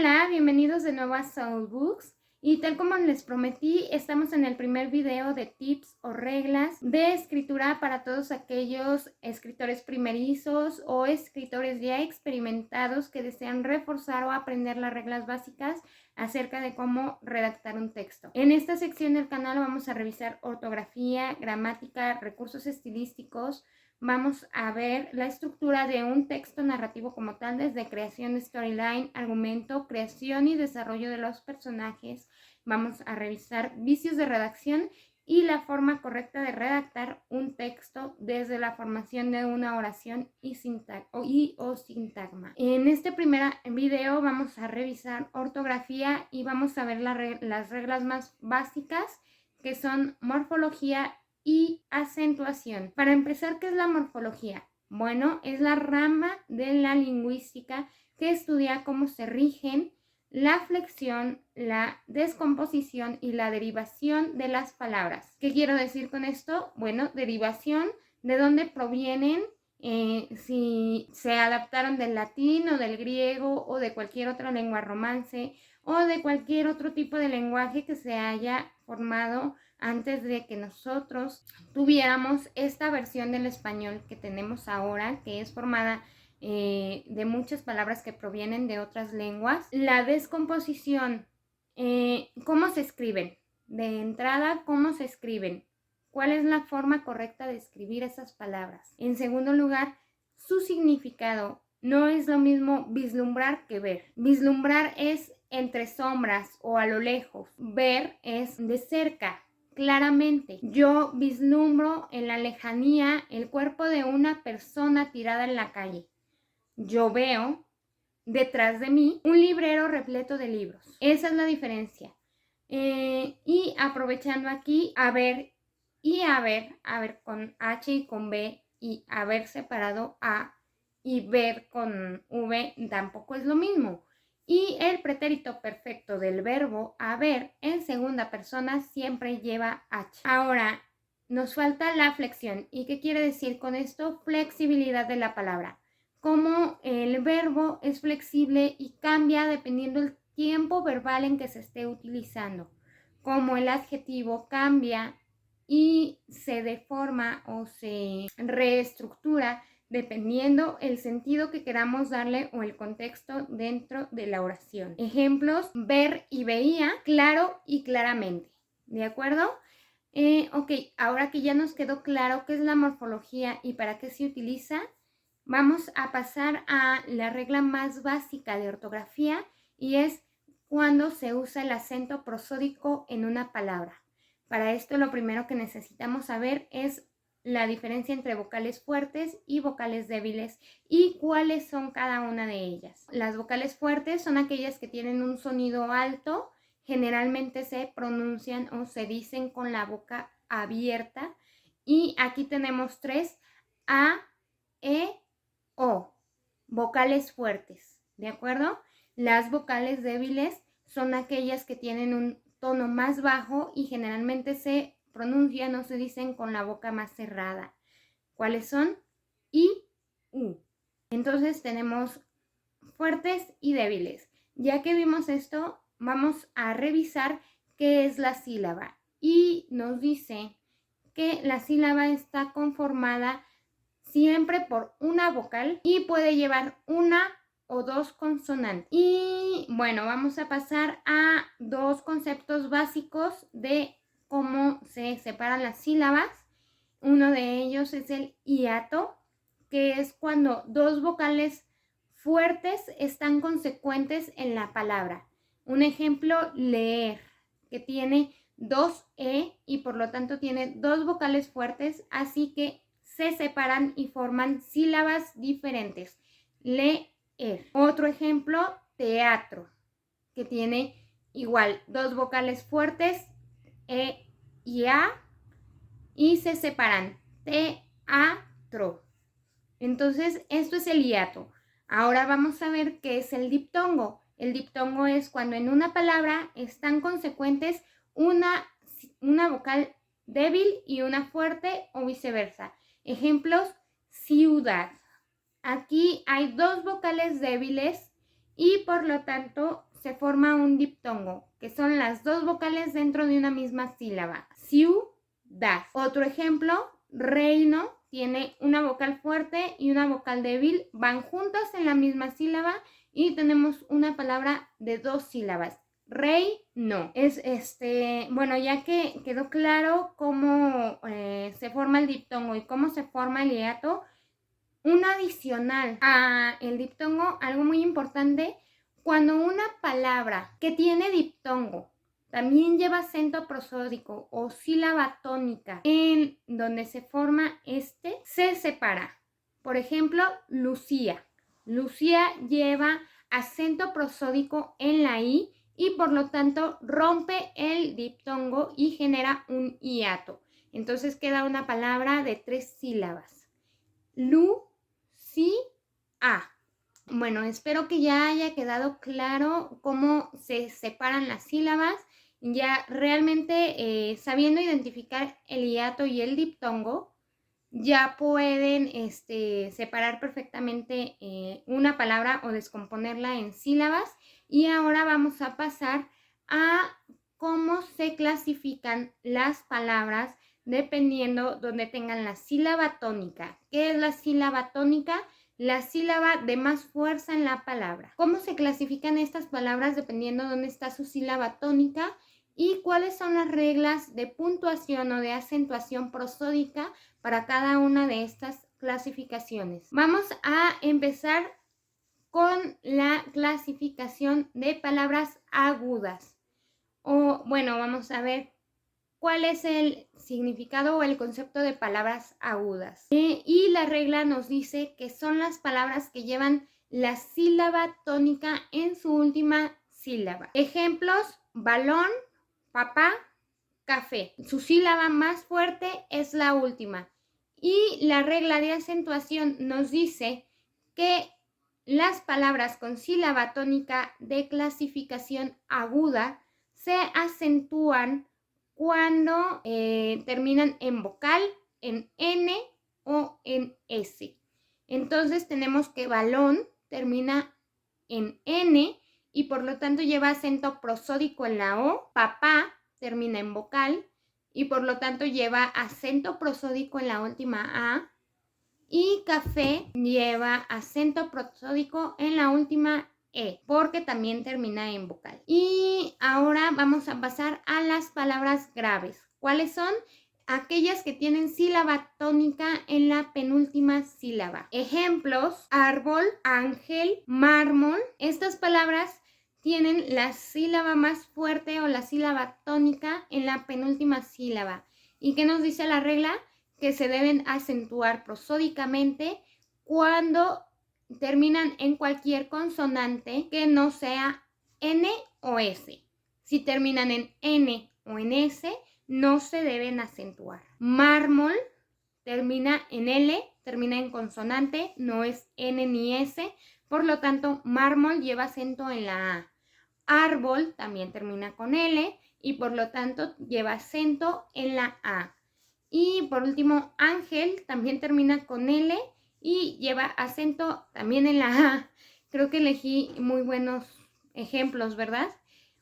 Hola, bienvenidos de nuevo a Soul Books. Y tal como les prometí, estamos en el primer video de tips o reglas de escritura para todos aquellos escritores primerizos o escritores ya experimentados que desean reforzar o aprender las reglas básicas acerca de cómo redactar un texto. En esta sección del canal vamos a revisar ortografía, gramática, recursos estilísticos. Vamos a ver la estructura de un texto narrativo como tal, desde creación de storyline, argumento, creación y desarrollo de los personajes. Vamos a revisar vicios de redacción y la forma correcta de redactar un texto desde la formación de una oración y sintagma. En este primer video vamos a revisar ortografía y vamos a ver las reglas más básicas, que son morfología y acentuación. Para empezar, ¿qué es la morfología? Bueno, es la rama de la lingüística que estudia cómo se rigen la flexión, la descomposición y la derivación de las palabras. ¿Qué quiero decir con esto? Bueno, derivación, de dónde provienen, si se adaptaron del latín o del griego o de cualquier otra lengua romance o de cualquier otro tipo de lenguaje que se haya formado antes de que nosotros tuviéramos esta versión del español que tenemos ahora, que es formada de muchas palabras que provienen de otras lenguas. La descomposición, ¿cómo se escriben? De entrada, ¿cómo se escriben? ¿Cuál es la forma correcta de escribir esas palabras? En segundo lugar, su significado. No es lo mismo vislumbrar que ver. Vislumbrar es entre sombras o a lo lejos. Ver es de cerca, claramente. Yo vislumbro en la lejanía el cuerpo de una persona tirada en la calle. Yo veo detrás de mí un librero repleto de libros. Esa es la diferencia. Y aprovechando aquí, a ver con H y con B, y haber separado A y ver con V tampoco es lo mismo. Y el pretérito perfecto del verbo haber en segunda persona siempre lleva H. Ahora, nos falta la flexión. ¿Y qué quiere decir con esto? Flexibilidad de la palabra. Cómo el verbo es flexible y cambia dependiendo del tiempo verbal en que se esté utilizando. Cómo el adjetivo cambia y se deforma o se reestructura dependiendo el sentido que queramos darle o el contexto dentro de la oración. Ejemplos: ver y veía, claro y claramente. ¿De acuerdo? Ok, ahora que ya nos quedó claro qué es la morfología y para qué se utiliza, vamos a pasar a la regla más básica de ortografía, y es cuando se usa el acento prosódico en una palabra. Para esto, lo primero que necesitamos saber es la diferencia entre vocales fuertes y vocales débiles y cuáles son cada una de ellas. Las vocales fuertes son aquellas que tienen un sonido alto, generalmente se pronuncian o se dicen con la boca abierta, y aquí tenemos tres: A, E, O, vocales fuertes, ¿de acuerdo? Las vocales débiles son aquellas que tienen un tono más bajo y generalmente se pronuncian o se dicen con la boca más cerrada. ¿Cuáles son? I, U. Entonces tenemos fuertes y débiles. Ya que vimos esto, vamos a revisar qué es la sílaba. Y nos dice que la sílaba está conformada siempre por una vocal y puede llevar una o dos consonantes. Y bueno, vamos a pasar a dos conceptos básicos de cómo se separan las sílabas. Uno de ellos es el hiato, que es cuando dos vocales fuertes están consecuentes en la palabra. Un ejemplo: leer, que tiene dos E y por lo tanto tiene dos vocales fuertes, así que se separan y forman sílabas diferentes. Leer. Otro ejemplo: teatro, que tiene igual dos vocales fuertes, E y A, y se separan. Teatro. Entonces, esto es el hiato. Ahora vamos a ver qué es el diptongo. El diptongo es cuando en una palabra están consecuentes una vocal débil y una fuerte, o viceversa. Ejemplos: ciudad. Aquí hay dos vocales débiles y por lo tanto se forma un diptongo, que son las dos vocales dentro de una misma sílaba. Ciudad. Otro ejemplo, reino, tiene una vocal fuerte y una vocal débil, van juntas en la misma sílaba y tenemos una palabra de dos sílabas. Rey, no. Es bueno, ya que quedó claro cómo se forma el diptongo y cómo se forma el hiato, un adicional a el diptongo, algo muy importante, cuando una palabra que tiene diptongo también lleva acento prosódico o sílaba tónica en donde se forma se separa. Por ejemplo, Lucía. Lucía lleva acento prosódico en la I y por lo tanto rompe el diptongo y genera un hiato. Entonces queda una palabra de 3 sílabas. Lu-ci-a. Bueno, espero que ya haya quedado claro cómo se separan las sílabas. Ya realmente sabiendo identificar el hiato y el diptongo, ya pueden separar perfectamente una palabra o descomponerla en sílabas. Y ahora vamos a pasar a cómo se clasifican las palabras dependiendo donde tengan la sílaba tónica. ¿Qué es la sílaba tónica? La sílaba de más fuerza en la palabra. ¿Cómo se clasifican estas palabras dependiendo dónde está su sílaba tónica? ¿Y cuáles son las reglas de puntuación o de acentuación prosódica para cada una de estas clasificaciones? Vamos a empezar con la clasificación de palabras agudas. O bueno, vamos a ver cuál es el significado o el concepto de palabras agudas. Y la regla nos dice que son las palabras que llevan la sílaba tónica en su última sílaba. Ejemplos: balón, papá, café. Su sílaba más fuerte es la última. Y la regla de acentuación nos dice que las palabras con sílaba tónica de clasificación aguda se acentúan cuando terminan en vocal, en N o en S. Entonces tenemos que balón termina en N y por lo tanto lleva acento prosódico en la O. Papá termina en vocal y por lo tanto lleva acento prosódico en la última A. Y café lleva acento prosódico en la última E, porque también termina en vocal. Y ahora vamos a pasar a las palabras graves. ¿Cuáles son? Aquellas que tienen sílaba tónica en la penúltima sílaba. Ejemplos: árbol, ángel, mármol. Estas palabras tienen la sílaba más fuerte o la sílaba tónica en la penúltima sílaba. ¿Y qué nos dice la regla? Que se deben acentuar prosódicamente cuando terminan en cualquier consonante que no sea N o S. Si terminan en N o en S, no se deben acentuar. Mármol termina en L, termina en consonante, no es N ni S, por lo tanto, mármol lleva acento en la A. Árbol también termina con L y por lo tanto lleva acento en la A. Y por último, ángel también termina con L y lleva acento también en la A. Creo que elegí muy buenos ejemplos, ¿verdad?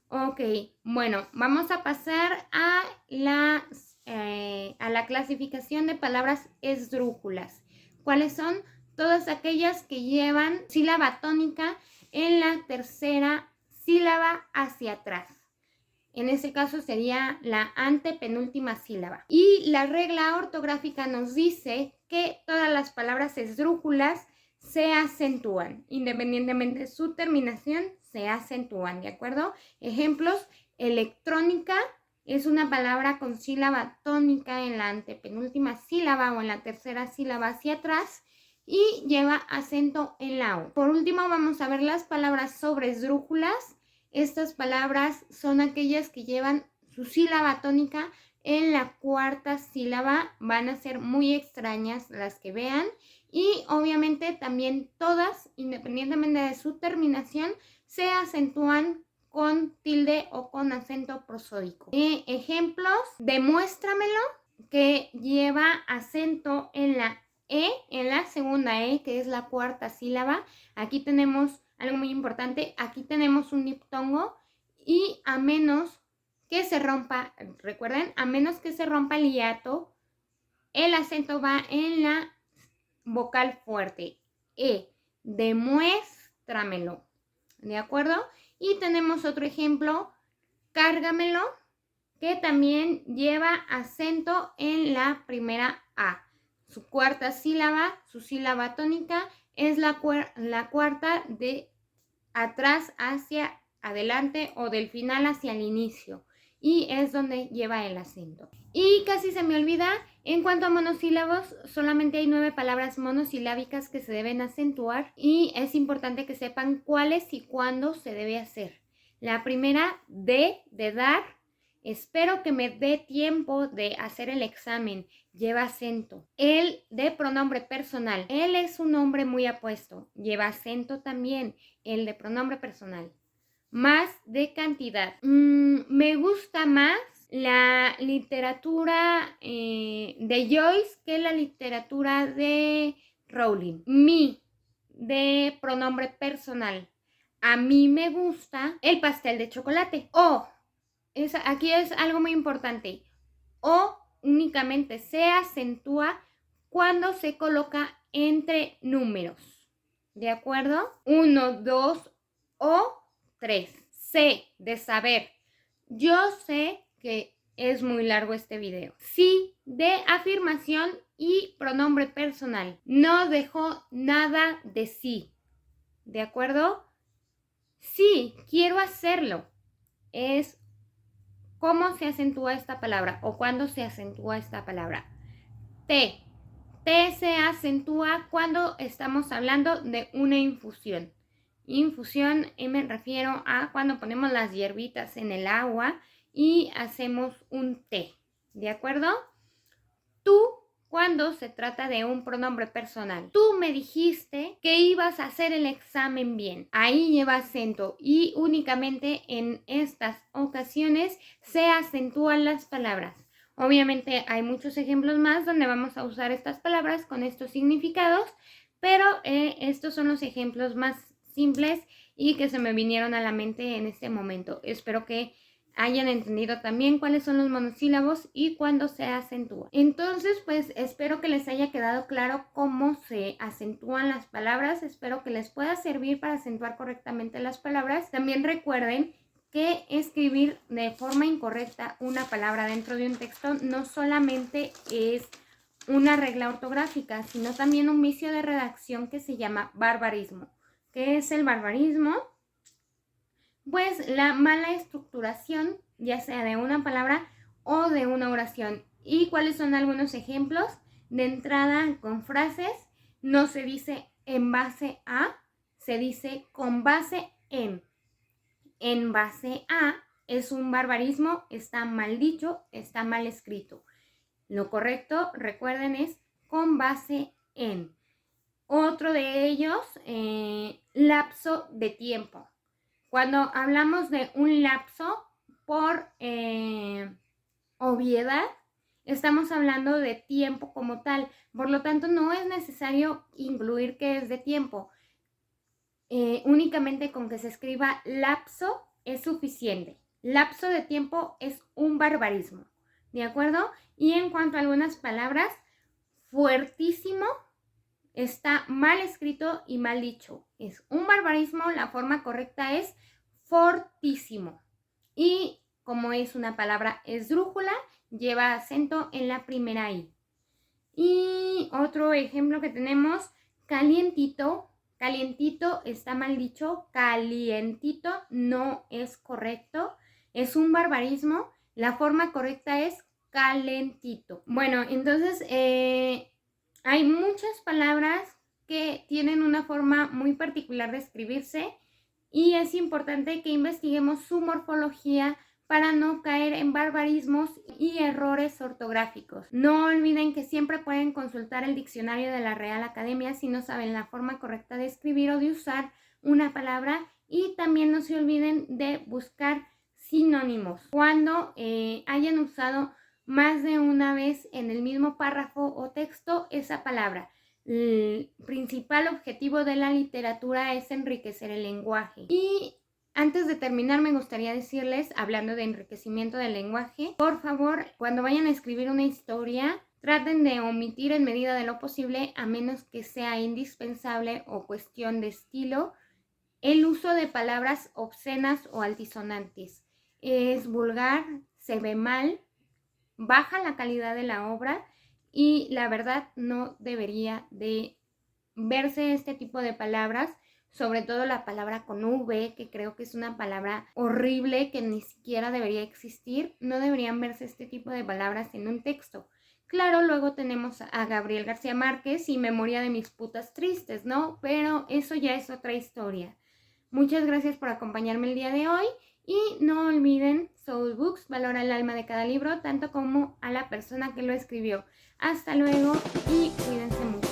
Ok, bueno, vamos a pasar a la clasificación de palabras esdrújulas. ¿Cuáles son? Todas aquellas que llevan sílaba tónica en la tercera sílaba hacia atrás. En ese caso sería la antepenúltima sílaba. Y la regla ortográfica nos dice que todas las palabras esdrújulas se acentúan, independientemente de su terminación, se acentúan, ¿de acuerdo? Ejemplos: electrónica es una palabra con sílaba tónica en la antepenúltima sílaba o en la tercera sílaba hacia atrás y lleva acento en la O. Por último, vamos a ver las palabras sobresdrújulas. Estas palabras son aquellas que llevan su sílaba tónica en la cuarta sílaba. Van a ser muy extrañas las que vean. Y obviamente también todas, independientemente de su terminación, se acentúan con tilde o con acento prosódico. Ejemplos: demuéstramelo, que lleva acento en la E, en la segunda E, que es la cuarta sílaba. Aquí tenemos algo muy importante, aquí tenemos un diptongo y a menos que se rompa, recuerden, a menos que se rompa el hiato, el acento va en la vocal fuerte. Demuéstramelo. ¿De acuerdo? Y tenemos otro ejemplo, cárgamelo, que también lleva acento en la primera A. Su cuarta sílaba, su sílaba tónica, es la cuarta de atrás hacia adelante o del final hacia el inicio. Y es donde lleva el acento. Y casi se me olvida, en cuanto a monosílabos, solamente hay 9 palabras monosilábicas que se deben acentuar y es importante que sepan cuáles y cuándo se debe hacer. La primera, de dar. Espero que me dé tiempo de hacer el examen. Lleva acento. El de pronombre personal. Él es un hombre muy apuesto. Lleva acento también. El de pronombre personal. Más de cantidad. Me gusta más la literatura de Joyce que la literatura de Rowling. Mi, de pronombre personal. A mí me gusta el pastel de chocolate. Aquí es algo muy importante. O únicamente se acentúa cuando se coloca entre números. ¿De acuerdo? 1, 2 o 3. C, de saber. Yo sé que es muy largo este video. Sí, de afirmación y pronombre personal. No dejó nada de sí. ¿De acuerdo? Sí, quiero hacerlo. Es cómo se acentúa esta palabra o cuándo se acentúa esta palabra. T. T se acentúa cuando estamos hablando de una infusión. Infusión, me refiero a cuando ponemos las hierbitas en el agua y hacemos un té. ¿De acuerdo? Tú, cuando se trata de un pronombre personal. Tú me dijiste que ibas a hacer el examen bien. Ahí lleva acento y únicamente en estas ocasiones se acentúan las palabras. Obviamente hay muchos ejemplos más donde vamos a usar estas palabras con estos significados, pero estos son los ejemplos más simples y que se me vinieron a la mente en este momento. Espero que hayan entendido también cuáles son los monosílabos y cuándo se acentúa. Entonces, pues espero que les haya quedado claro cómo se acentúan las palabras. Espero que les pueda servir para acentuar correctamente las palabras. También recuerden que escribir de forma incorrecta una palabra dentro de un texto no solamente es una regla ortográfica, sino también un vicio de redacción que se llama barbarismo. ¿Qué es el barbarismo? Pues la mala estructuración, ya sea de una palabra o de una oración. ¿Y cuáles son algunos ejemplos? De entrada, con frases, no se dice en base a, se dice con base en. En base a es un barbarismo, está mal dicho, está mal escrito. Lo correcto, recuerden, es con base en. Otro de ellos, lapso de tiempo. Cuando hablamos de un lapso por obviedad, estamos hablando de tiempo como tal. Por lo tanto, no es necesario incluir que es de tiempo. Únicamente con que se escriba lapso es suficiente. Lapso de tiempo es un barbarismo. ¿De acuerdo? Y en cuanto a algunas palabras, fuertísimo está mal escrito y mal dicho. Es un barbarismo, la forma correcta es fortísimo. Y como es una palabra esdrújula, lleva acento en la primera I. Y otro ejemplo que tenemos, calientito. Calientito está mal dicho, calientito no es correcto. Es un barbarismo, la forma correcta es calentito. Bueno, entonces hay muchas palabras que tienen una forma muy particular de escribirse y es importante que investiguemos su morfología para no caer en barbarismos y errores ortográficos. No olviden que siempre pueden consultar el diccionario de la Real Academia si no saben la forma correcta de escribir o de usar una palabra, y también no se olviden de buscar sinónimos cuando hayan usado más de una vez en el mismo párrafo o texto esa palabra. el principal objetivo de la literatura es enriquecer el lenguaje. Y antes de terminar, me gustaría decirles, hablando de enriquecimiento del lenguaje, por favor, cuando vayan a escribir una historia, traten de omitir en medida de lo posible, a menos que sea indispensable o cuestión de estilo, el uso de palabras obscenas o altisonantes. Es vulgar, se ve mal, baja la calidad de la obra y la verdad no debería de verse este tipo de palabras, sobre todo la palabra con V, que creo que es una palabra horrible que ni siquiera debería existir. No deberían verse este tipo de palabras en un texto. Claro, luego tenemos a Gabriel García Márquez y Memoria de mis putas tristes, ¿no? Pero eso ya es otra historia. Muchas gracias por acompañarme el día de hoy y no olviden, Soul Books valora el alma de cada libro, tanto como a la persona que lo escribió. Hasta luego y cuídense mucho.